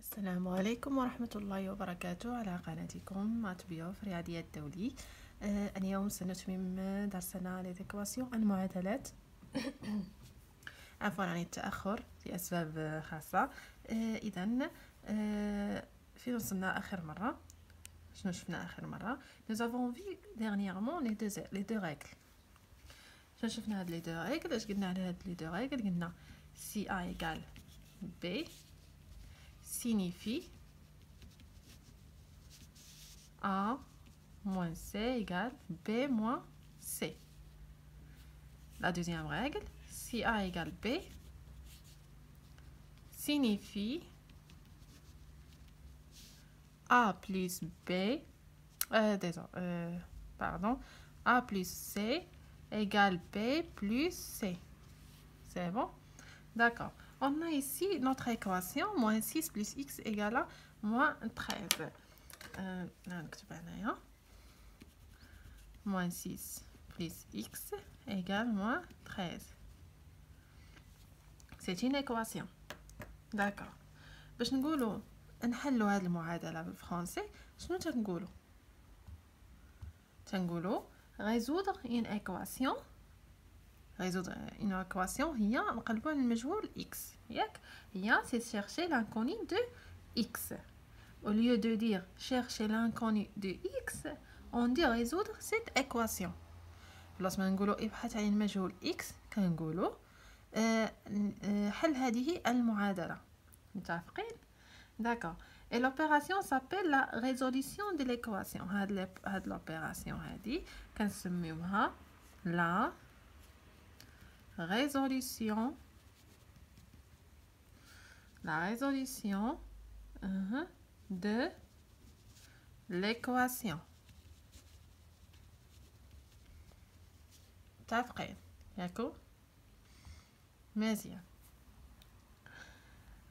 السلام عليكم ورحمة الله وبركاته على قناتكم ماتبيو في رياضيات الدولي. اليوم سنتمم درسنا لإكواسيون المعادلات. عفوا عن التأخر لأسباب خاصة. إذن فين وصلنا آخر مرة؟ شنو شفنا آخر مرة؟ Nous avons vu dernièrement les deux règles. شنو شفنا هاد les deux règles؟ اش قلنا على هاد les deux règles؟ قلنا si A égale B signifie A moins C égale B moins C. La deuxième règle, si A égale B, signifie A plus B, A plus C égale B plus C. C'est bon? D'accord. On a ici notre équation, moins 6 plus x égale à moins 13. Moins 6 plus x égale moins 13. C'est une équation. D'accord. باش نقولوا نحلوا هذه المعادلة بالفرنسي شنو تنقولوا؟ تنقولوا résoudre une équation. Résoudre une équation هي نقلبوها للمجهول x. ياك هي c'est chercher l'inconnu de x. Au lieu de dire chercher l'inconnu de x, on dit résoudre cette équation. بلاص ما نقولوا ابحث عن المجهول x كنقولوا حل هذه المعادلة. متفقين؟ D'accord. Et l'opération s'appelle la résolution de l'équation. هاد l'opération هذه كنسميوها la résolution de l'équation. متفقين ياكو مزيان.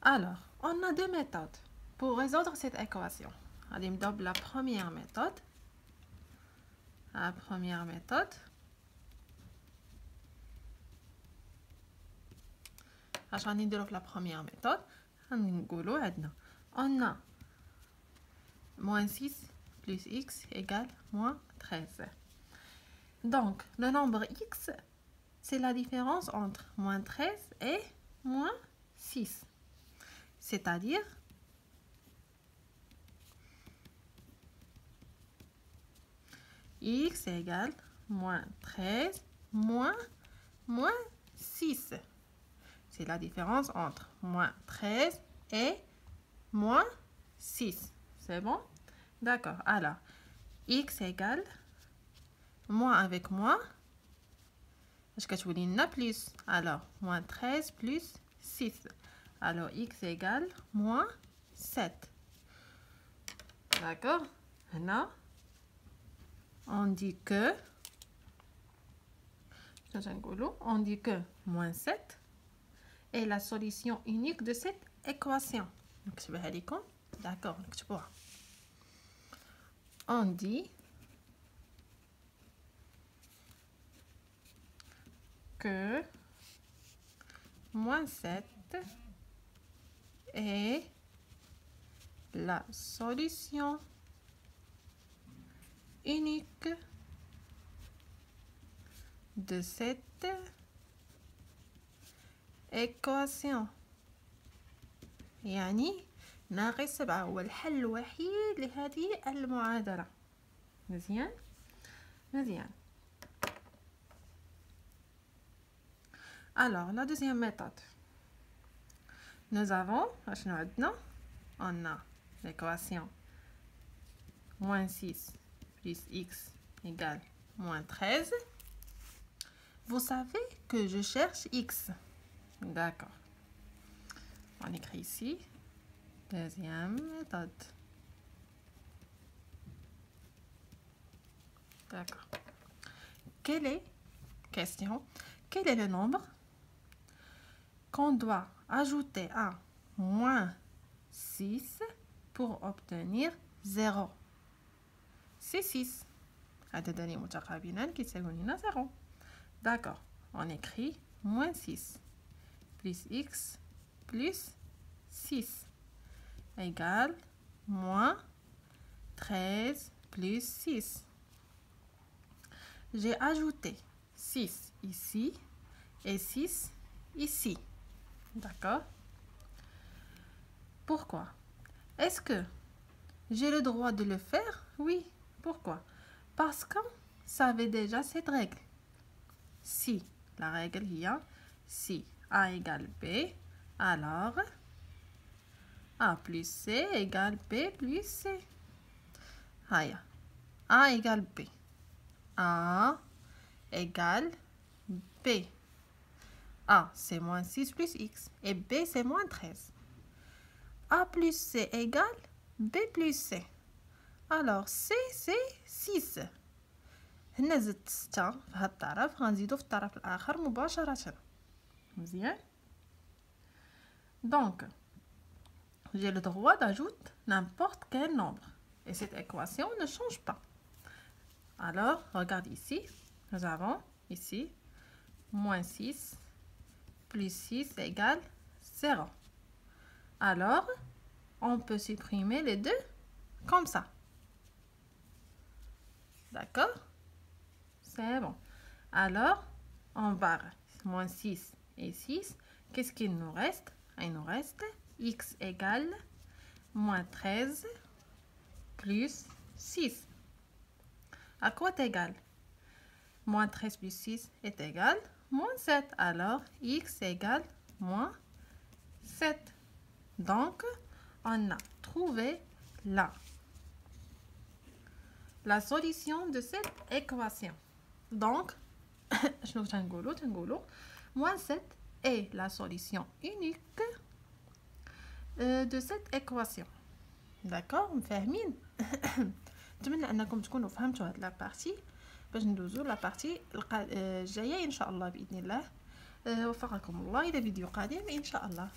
Alors, on a deux méthodes pour résoudre cette équation. Allez, me donne la première méthode. La première méthode. عشان نديرو في la première méthode, نقولوا عندنا on a moins 6 plus x égale moins 13. Donc, le nombre x, c'est la différence entre moins 13 et moins 6. C'est-à-dire x égale moins 13 moins 6. C'est la différence entre moins 13 et moins 6. C'est bon? D'accord. Alors, x égale moins avec moins. Est-ce que tu voulais une plus? Alors, moins 13 plus 6. Alors, x égale moins 7. D'accord? Maintenant, on dit que moins 7 est la solution unique de cette équation. D'accord. On dit que moins 7 est la solution unique de cette équation. يعني ناقص 7 هو الحل الوحيد لهذه المعادلة. مزيان مزيان. Alors, la deuxième méthode. Nous avons, on a l'équation moins 6 plus x égale moins 13. Vous savez que je cherche x. D'accord. On écrit ici. Deuxième méthode. D'accord. Quel est le nombre qu'on doit ajouter à moins 6 pour obtenir 0? C'est 6. عددان متقابلان كيساوي لنا 0. D'accord. On écrit moins 6 plus x plus 6 égale moins 13 plus 6. J'ai ajouté 6 ici et 6 ici. D'accord? Pourquoi? Est-ce que j'ai le droit de le faire? Oui. Pourquoi? Parce qu'on savait déjà cette règle. Si la règle est si A égale B, alors A plus C égale B plus C. A égale B. A égale B. A, c'est moins 6 plus X. Et B, c'est moins 13. A plus C égale B plus C. Alors, C, c'est 6. هنا زدت 6 في هاد الطرف غنزيدو في الطرف الآخر مباشرة. مزيان. Donc, j'ai le droit d'ajouter n'importe quel nombre. Et cette équation ne change pas. Alors, regarde ici. Nous avons ici moins 6 plus 6 égale 0. Alors, on peut supprimer les deux comme ça. D'accord? C'est bon. Alors, on barre moins 6 et 6. Qu'est-ce qu'il nous reste? Il nous reste x égale moins 13 plus 6. À quoi est égal? Moins 13 plus 6 est égal moins 7. Alors, x égale moins 7. Donc, on a trouvé la solution de cette équation. Donc, moins 7 est la solution unique de cette équation. D'accord? مفاهمين؟ نتمنى انكم تكونوا فهمتوا هاد لا بارتي باش ندوزو لا بارتي الجايه ان شاء الله باذن الله. وفقكم الله الى فيديو قادم ان شاء الله.